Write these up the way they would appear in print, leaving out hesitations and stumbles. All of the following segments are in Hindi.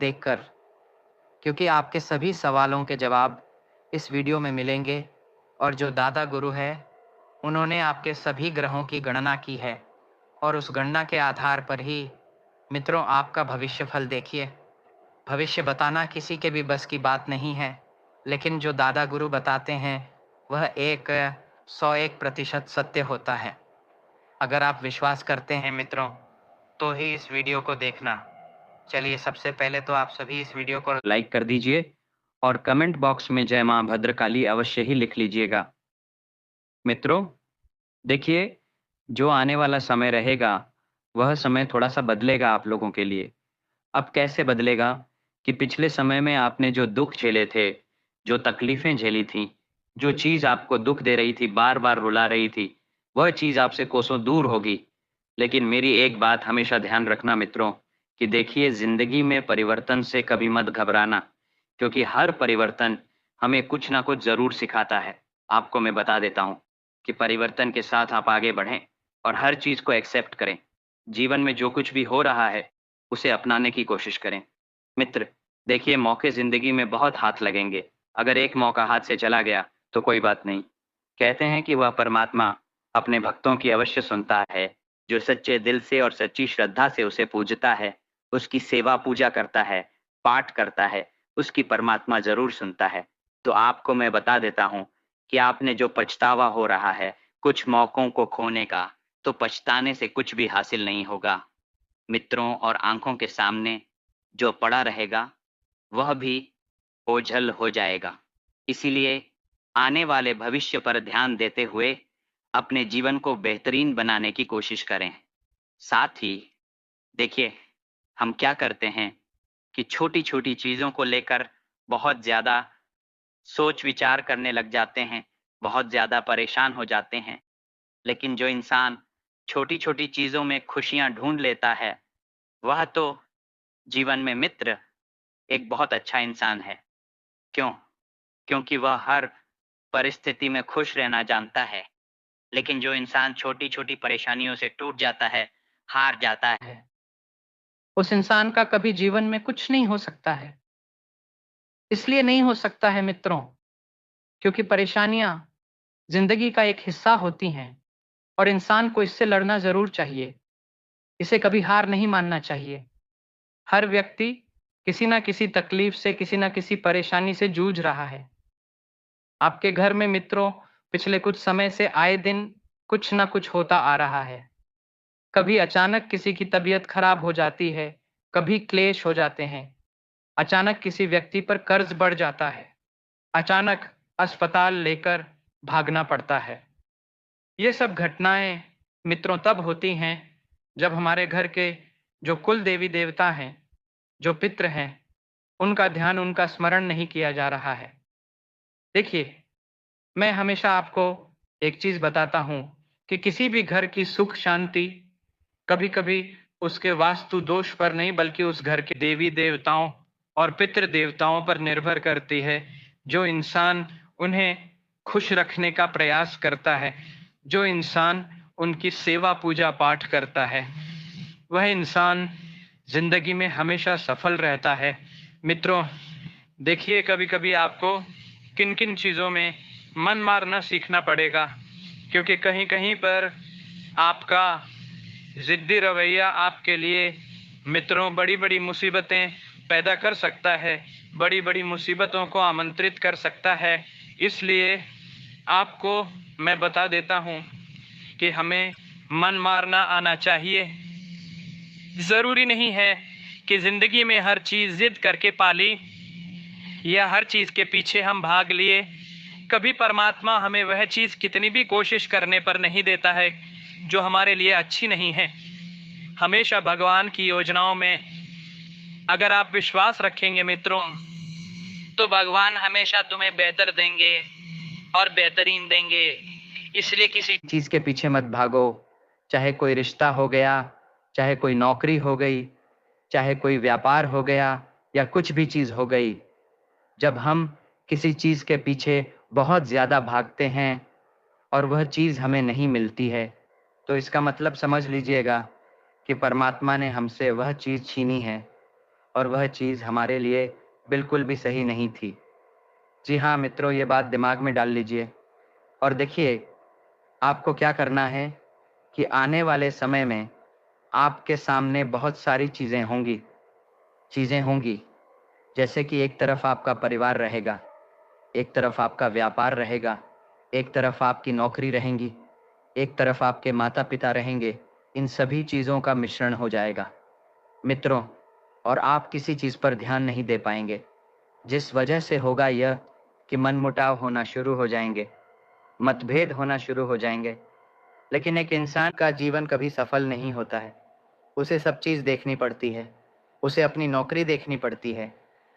देखकर, क्योंकि आपके सभी सवालों के जवाब इस वीडियो में मिलेंगे और जो दादा गुरु है, उन्होंने आपके सभी ग्रहों की गणना की है और उस गणना के आधार पर ही मित्रों आपका भविष्य फल देखिए। भविष्य बताना किसी के भी बस की बात नहीं है, लेकिन जो दादा गुरु बताते हैं, वह 101% सत्य होता है। अगर आप विश्वास करते हैं मित्रों, तो ही इस वीडियो को देखना। चलिए सबसे पहले तो आप सभी इस वीडियो को लाइक कर दीजिए और कमेंट बॉक्स में जय मां भद्रकाली अवश्य ही लिख लीजिएगा। मित्रों, देखिए, जो आने वाला समय रहेगा, वह समय थोड़ा-सा बदलेगा आप लोगों के लिए। अब कैसे बदलेगा कि पिछले समय में आपने जो दुःख झेले थे, जो तकलीफ़ें झेली थीं, जो चीज़ आपको दुःख दे रही थी, बार-बार रुला रही थी, वह चीज़ आपसे कोसों दूर होगी। लेकिन मेरी एक बात हमेशा ध्यान रखना मित्रों, कि देखिए ज़िंदगी में परिवर्तन से कभी मत घबराना, क्योंकि हर परिवर्तन हमें कुछ ना कुछ ज़रूर सिखाता है। आपको मैं बता देता हूँ कि परिवर्तन के साथ आप आगे बढ़ें और हर चीज़ को एक्सेप्ट करें। जीवन में जो कुछ भी हो रहा है, उसे अपनाने की कोशिश करें। मित्र, देखिए मौके ज़िंदगी में बहुत हाथ लगेंगे। अगर एक मौका हाथ से चला गया, तो कोई बात नहीं। कहते हैं कि वह परमात्मा अपने भक्तों की अवश्य सुनता है, जो सच्चे दिल से और सच्ची श्रद्धा से उसे पूजता है, उसकी सेवा पूजा करता है, पाठ करता है, उसकी परमात्मा ज़रूर सुनता है। तो आपको मैं बता देता हूँ कि आपने जो पछतावा हो रहा है, कुछ मौकों को खोने का, तो पछताने से कुछ भी हासिल नहीं होगा। मित्रों और आँखों के सामने जो पड़ा रहेगा, वह भी ओझल हो जाएगा। इसीलिए आने वाले भविष्य पर ध्यान देते हुए अपने जीवन को बेहतरीन बनाने की कोशिश करें। साथ ही देखिए, हम क्या करते हैं कि छोटी-छोटी चीज़ों को लेकर बहुत ज़्यादा सोच-विचार करने लग जाते हैं, बहुत ज़्यादा परेशान हो जाते हैं। लेकिन जो इंसान छोटी-छोटी चीज़ों में खुशियाँ ढूँढ लेता है, वह तो जीवन में मित्र एक बहुत अच्छा इंसान है। क्यों? क्योंकि वह हर परिस्थिति में खुश रहना जानता है। लेकिन जो इंसान छोटी-छोटी परेशानियों से टूट जाता है, हार जाता है, उस इंसान का कभी जीवन में कुछ नहीं हो सकता है। इसलिए नहीं हो सकता है मित्रों, क्योंकि परेशानियाँ ज़िंदगी का एक हिस्सा होती हैं और इंसान को इससे लड़ना ज़रूर चाहिए। इसे कभी हार नहीं मानना चाहिए। हर व्यक्ति किसी न किसी तकलीफ से, किसी न किसी परेशानी से जूझ रहा है। आपके घर में मित्रों पिछले कुछ समय से आए दिन कुछ न कुछ होता आ रहा है। कभी अचानक किसी की तबीयत खराब हो जाती है, कभी क्लेश हो जाते हैं, अचानक किसी व्यक्ति पर कर्ज बढ़ जाता है, अचानक अस्पताल लेकर भागना पड़ता है। ये सब घटनाएँ मित्रों तब होती हैं जब हमारे घर के जो कुल देवी-देवता हैं, जो पितृ हैं, उनका ध्यान, उनका स्मरण नहीं किया जा रहा है। देखिए, मैं हमेशा आपको एक चीज़ बताता हूँ कि किसी भी घर की सुख शांति कभी-कभी उसके वास्तु दोष पर नहीं बल्कि उस घर के देवी-देवताओं और पितृ-देवताओं पर निर्भर करती है। जो इंसान उन्हें खुश रखने का प्रयास करता है, जो इंसान उनकी सेवा पूजा पाठ करता है, वह इंसान ज़िंदगी में हमेशा सफल रहता है। मित्रों, देखिए कभी-कभी आपको किन-किन चीज़ों में मन मारना सीखना पड़ेगा, क्योंकि कहीं-कहीं पर आपका ज़िद्दी रवैया आपके लिए मित्रों बड़ी-बड़ी मुसीबतें पैदा कर सकता है, बड़ी-बड़ी मुसीबतों को आमंत्रित कर सकता है। इसलिए आपको मैं बता देता हूँ कि हमें मन मारना आना चाहिए। ज़रूरी नहीं है कि ज़िंदगी में हर चीज़ ज़िद करके पा ली या हर चीज़ के पीछे हम भाग लिए। कभी परमात्मा हमें वह चीज़ कितनी भी कोशिश करने पर नहीं देता है, जो हमारे लिए अच्छी नहीं है। हमेशा भगवान की योजनाओं में अगर आप विश्वास रखेंगे मित्रों, तो भगवान हमेशा तुम्हें बेहतर देंगे और बेहतरीन देंगे। इसलिए किसी चीज़ के पीछे मत भागो, चाहे कोई रिश्ता हो गया, चाहे कोई नौकरी हो गई, चाहे कोई व्यापार हो गया या कुछ भी चीज़ हो गई। जब हम किसी चीज़ के पीछे बहुत ज़्यादा भागते हैं और वह चीज़ हमें नहीं मिलती है, तो इसका मतलब समझ लीजिएगा कि परमात्मा ने हमसे वह चीज़ छीनी है। और वह चीज़ हमारे लिए बिल्कुल भी सही नहीं थी। जी हाँ मित्रों, ये बात दिमाग में डाल लीजिए और देखिए आपको क्या करना है कि आने वाले समय में आपके सामने बहुत सारी चीज़ें होंगी, जैसे कि एक तरफ आपका परिवार रहेगा, एक तरफ आपका व्यापार रहेगा, एक तरफ आपकी नौकरी रहेंगी, एक तरफ आपके माता-पिता रहेंगे। इन सभी चीज़ों का मिश्रण हो जाएगा मित्रों, और आप किसी चीज़ पर ध्यान नहीं दे पाएँगे। जिस वजह से होगा यह कि मनमुटाव होना शुरू हो जाएँगे, मतभेद होना शुरू हो जाएँगे। लेकिन एक इंसान का जीवन कभी सफल नहीं होता है। उसे सब चीज़ देखनी पड़ती है। उसे अपनी नौकरी देखनी पड़ती है।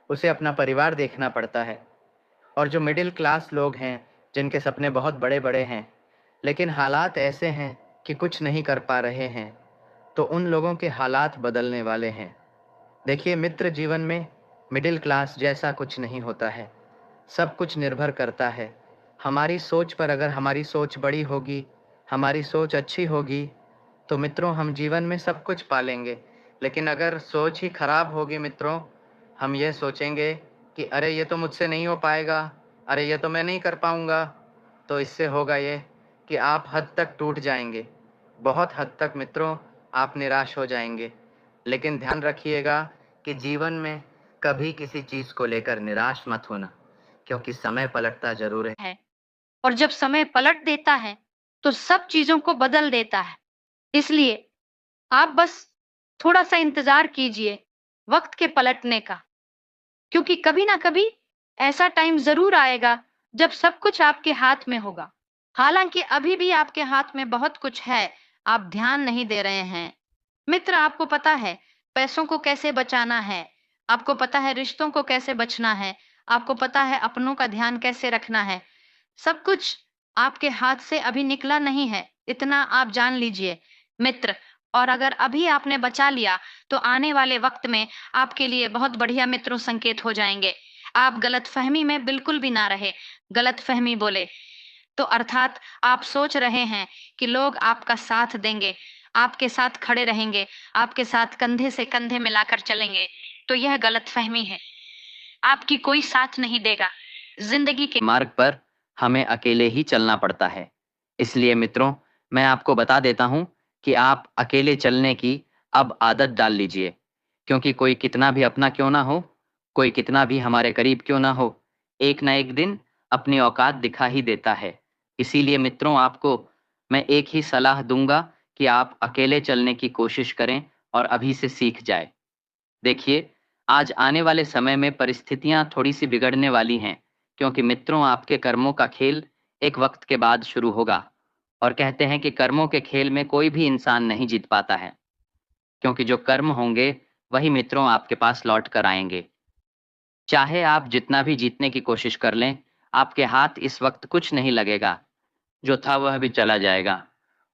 उसे अपना परिवार देखना पड़ता है। और जो मिडिल क्लास लोग हैं, जिनके सपने बहुत बड़े-बड़े हैं, लेकिन हालात ऐसे हैं कि कुछ नहीं कर पा रहे हैं, तो उन लोगों के हालात बदलने वाले हैं। देखिए मित्र, जीवन में मिडिल क्लास जैसा कुछ नहीं होता है। सब कुछ निर्भर करता है हमारी सोच पर। अगर हमारी सोच बड़ी होगी, हमारी सोच अच्छी होगी, तो मित्रों हम जीवन में सब कुछ पा लेंगे। लेकिन अगर सोच ही खराब होगी मित्रों, हम ये सोचेंगे कि अरे ये तो मुझसे नहीं हो पाएगा, अरे ये तो मैं नहीं कर पाऊँगा, तो इससे होगा ये कि आप हद तक टूट जाएँगे। बहुत हद तक मित्रों आप निराश हो जाएँगे। लेकिन ध्यान रखिएगा कि जीवन में कभी किसी चीज़ को लेकर निराश मत होना, क्योंकि समय पलटता ज़रूर है। है और जब समय पलट देता है, तो सब चीज़ों को बदल देता है। इसलिए आप बस थोड़ा-सा इंतज़ार कीजिए वक़्त के पलटने का, क्योंकि कभी ना कभी ऐसा टाइम ज़रूर आएगा जब सब कुछ आपके हाथ में होगा। हालाँकि अभी भी आपके हाथ में बहुत कुछ है, आप ध्यान नहीं दे रहे हैं। मित्र, आपको पता है पैसों को कैसे बचाना है, आपको पता है रिश्तों को कैसे बचना है, आपको पता है अपनों का ध्यान कैसे रखना है। सब कुछ आपके हाथ से अभी निकला नहीं है, इतना आप जान लीजिए मित्र। और अगर अभी आपने बचा लिया, तो आने वाले वक़्त में आपके लिए बहुत बढ़िया मित्रों संकेत हो जाएँगे। आप गलतफ़हमी में बिल्कुल भी ना रहें, गलतफ़हमी बोले, तो अर्थात आप सोच रहे हैं कि लोग आपका साथ देंगे, आपके साथ खड़े रहेंगे, आपके साथ कंधे से कंधे मिलाकर चलेंगे, तो यह गलतफ़हमी है। आपकी कोई साथ नहीं देगा। ज़िंदगी के मार्ग पर हमें अकेले ही चलना पड़ता है। इसलिए मित्रों, मैं आपको बता देता हूँ कि आप अकेले चलने की अब आदत डाल लीजिए, क्योंकि कोई कितना भी अपना क्यों ना हो, कोई कितना भी हमारे करीब क्यों ना हो, एक ना एक दिन अपनी औकात दिखा ही देता है। इसीलिए मित्रों, आपको मैं एक ही सलाह दूँगा कि आप अकेले चलने की कोशिश करें और अभी से सीख जाएँ। देखिए, आज आने वाले समय में परिस्थितियाँ थोड़ी-सी बिगड़ने वाली हैं, क्योंकि मित्रों आपके कर्मों का खेल एक वक़्त के बाद शुरू होगा और कहते हैं कि कर्मों के खेल में कोई भी इंसान नहीं जीत पाता है, क्योंकि जो कर्म होंगे, वही मित्रों आपके पास लौट कर आएँगे। चाहे आप जितना भी जीतने की कोशिश कर लें, आपके हाथ इस वक़्त कुछ नहीं लगेगा, जो था वह भी चला जाएगा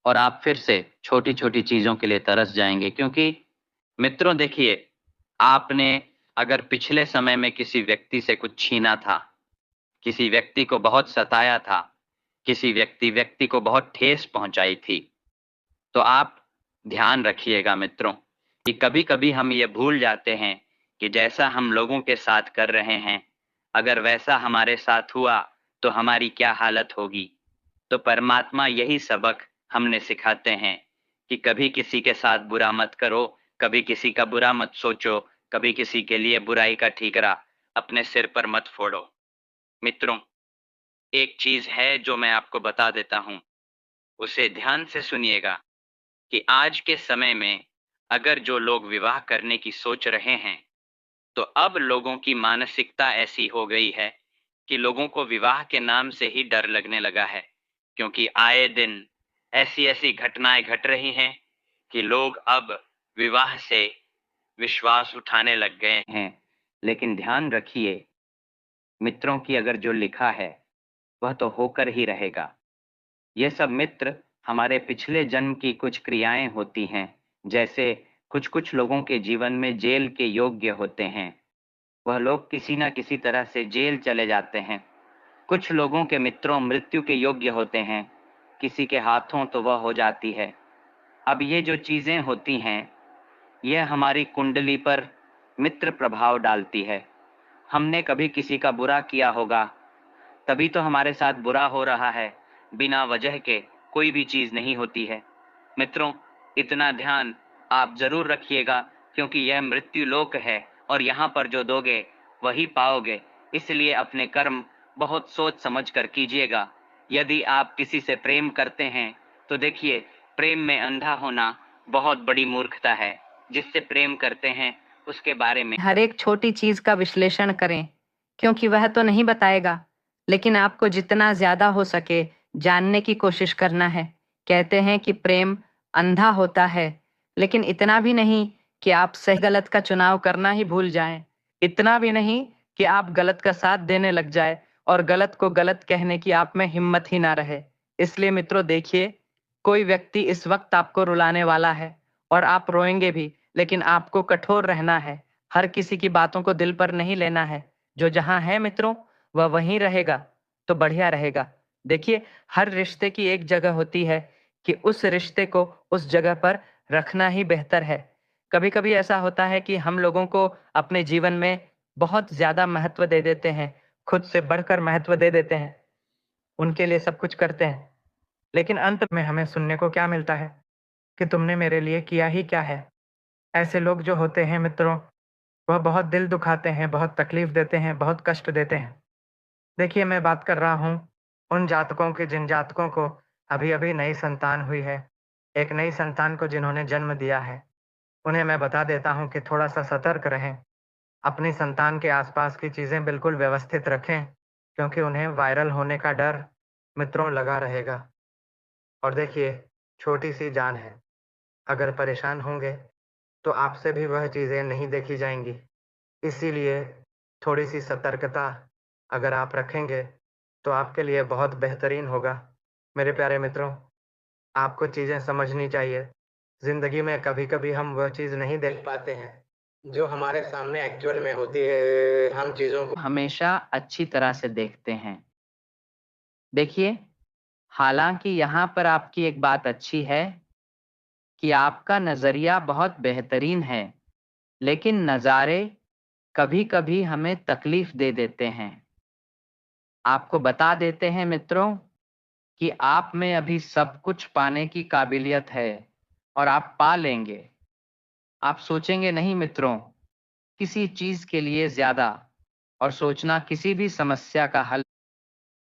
और आप फिर से छोटी-छोटी चीज़ों के लिए तरस जाएँगे, क्योंकि मित्रों देखिए, आपने अगर पिछले समय में किसी व्यक्ति से कुछ छीना था, किसी व्यक्ति को बहुत सताया था, किसी व्यक्ति को बहुत ठेस पहुँचाई थी, तो आप ध्यान रखिएगा मित्रों, कि कभी-कभी हम ये भूल जाते हैं कि जैसा हम लोगों के साथ कर रहे हैं, अगर वैसा हमारे साथ हुआ, तो हमारी क्या हालत होगी। तो परमात्मा यही सबक हमने सिखाते हैं कि कभी किसी के साथ बुरा मत करो, कभी किसी का बुरा मत सोचो, कभी किसी के लिए बुराई का ठीकरा अपने सिर पर मत फोड़ो। मित्रों, एक चीज़ है जो मैं आपको बता देता हूँ, उसे ध्यान से सुनिएगा कि आज के समय में अगर जो लोग विवाह करने की सोच रहे हैं, तो अब लोगों की मानसिकता ऐसी हो गई है कि लोगों को विवाह के नाम से ही डर लगने लगा है, क्योंकि आए दिन ऐसी-ऐसी घटनाएं घट रही हैं कि लोग अब विवाह से विश्वास उठाने लग गए हैं। लेकिन ध्यान रखिए मित्रों की अगर जो लिखा है, वह तो होकर ही रहेगा। ये सब मित्र हमारे पिछले जन्म की कुछ क्रियाएं होती हैं, जैसे कुछ-कुछ लोगों के जीवन में जेल के योग्य होते हैं। वह लोग किसी न किसी तरह से जेल चले जाते हैं। कुछ लोगों के मित्रों मृत्यु के योग्य होते हैं, किसी के हाथों तो वह हो जाती है। अब ये जो चीज़ें होती हैं, यह हमारी कुंडली पर मित्र प्रभाव डालती है। हमने कभी किसी का बुरा किया होगा, तभी तो हमारे साथ बुरा हो रहा है। बिना वजह के कोई भी चीज नहीं होती है। मित्रों, इतना ध्यान आप जरूर रखिएगा, क्योंकि यह मृत्यु लोक है और यहाँ पर जो दोगे वही पाओगे। इसलिए अपने कर्म बहुत सोच समझ कर कीजिएगा। यदि आप किसी से प्रेम करते हैं तो देखिए, प्रेम में अंधा होना बहुत बड़ी मूर्खता है। जिससे प्रेम करते हैं उसके बारे में हर एक छोटी चीज का विश्लेषण करें, क्योंकि वह तो नहीं बताएगा, लेकिन आपको जितना ज्यादा हो सके जानने की कोशिश करना है। कहते हैं कि प्रेम अंधा होता है, लेकिन इतना भी नहीं कि आप सही गलत का चुनाव करना ही भूल जाएं। इतना भी नहीं कि आप गलत का साथ देने लग जाए और गलत को गलत कहने की आप में हिम्मत ही ना रहे। इसलिए मित्रों देखिए, कोई व्यक्ति इस वक्त आपको रुलाने वाला है और आप रोएंगे भी, लेकिन आपको कठोर रहना है। हर किसी की बातों को दिल पर नहीं लेना है। जो जहां है मित्रों, वह वहीं रहेगा तो बढ़िया रहेगा। देखिए, हर रिश्ते की एक जगह होती है कि उस रिश्ते को उस जगह पर रखना ही बेहतर है। कभी-कभी ऐसा होता है कि हम लोगों को अपने जीवन में बहुत ज्यादा महत्व दे देते हैं, खुद से बढ़कर महत्व दे देते हैं, उनके लिए सब कुछ करते हैं, लेकिन अंत में हमें सुनने को क्या मिलता है कि तुमने मेरे लिए किया ही क्या है। ऐसे लोग जो होते हैं मित्रों, वह बहुत दिल दुखाते हैं, बहुत तकलीफ देते हैं, बहुत कष्ट देते हैं। देखिए, मैं बात कर रहा हूँ उन जातकों की जिन जातकों को अभी-अभी नई संतान हुई है। एक नई संतान को जिन्होंने जन्म दिया है, उन्हें मैं बता देता हूँ कि थोड़ा-सा सतर्क रहें। अपनी संतान के आसपास की चीज़ें बिल्कुल व्यवस्थित रखें, क्योंकि उन्हें वायरल होने का डर मित्रों लगा रहेगा। और देखिए, छोटी-सी जान है, अगर परेशान होंगे, तो आपसे भी वह चीज़ें नहीं देखी जाएँगी। इसीलिए थोड़ी-सी सतर्कता अगर आप रखेंगे, तो आपके लिए बहुत बेहतरीन होगा। मेरे प्यारे मित्रों, आपको चीज़ें समझनी चाहिए। ज़िंदगी में कभी-कभी हम वह चीज़ नहीं देख पाते हैं, जो हमारे सामने एक्चुअल में होती है। हम चीज़ों को हमेशा अच्छी तरह से देखते हैं। देखिए, हालाँकि यहाँ पर आपकी एक बात अच्छी है कि आपका नज़रिया बहुत बेहतरीन है, लेकिन नज़ारे कभी-कभी हमें तकलीफ दे देते हैं। आपको बता देते हैं मित्रों कि आप में अभी सब कुछ पाने की काबिलियत है और आप पा लेंगे। आप सोचेंगे नहीं मित्रों, किसी चीज़ के लिए ज़्यादा, और सोचना किसी भी समस्या का हल